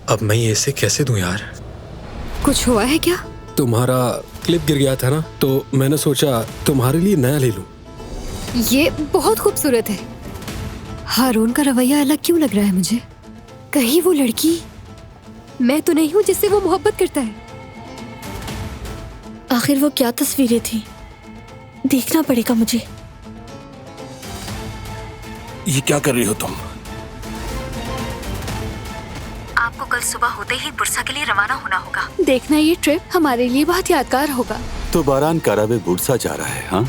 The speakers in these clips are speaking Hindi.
अब मैं ये इसे कैसे दूं यार? कुछ हुआ है क्या? तुम्हारा क्लिप गिर गया था ना, तो मैंने सोचा तुम्हारे लिए नया ले लूं। ये बहुत खूबसूरत है। हारून का रवैया अलग क्यों लग रहा है मुझे? कहीं वो लड़की मैं तो नहीं हूँ जिससे वो मोहब्बत करता है। आखिर वो क्या तस्वीरें थी? देखना पड़ेगा मुझे। ये क्या कर रही हो तुम? आपको कल सुबह होते ही बुरसा के लिए रवाना होना होगा। देखना ये ट्रिप हमारे लिए बहुत यादगार होगा। तो बारान करावे बुरसा जा रहा है? हाँ,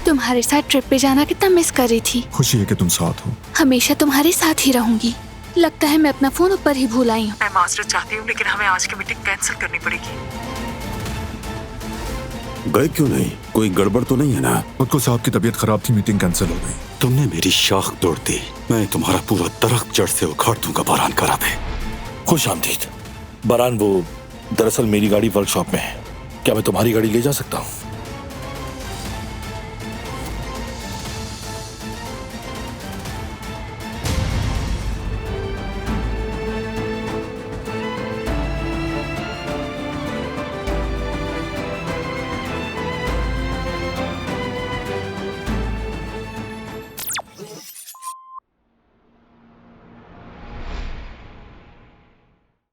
तुम्हारे साथ ट्रिप पे जाना कितना मिस कर रही थी। खुशी है कि तुम साथ हो। हमेशा तुम्हारे साथ ही रहूंगी। लगता है मैं अपना फोन ऊपर ही भूल आई हूँ। मैं मास्टर चाहती हूँ, लेकिन हमें आज की मीटिंग कैंसिल करनी पड़ेगी। गए क्यों नहीं? कोई गड़बड़ तो नहीं है ना? मुझको साहब की तबीयत खराब थी, मीटिंग कैंसिल हो गई। तुमने मेरी शाख तोड़ दी, मैं तुम्हारा पूरा दरख्त जड़ से उखाड़ दूंगा बारान करावे। खुश आमदीद। बारान, वो दरअसल मेरी गाड़ी वर्कशॉप में है। क्या मैं तुम्हारी गाड़ी ले जा सकता हूँ?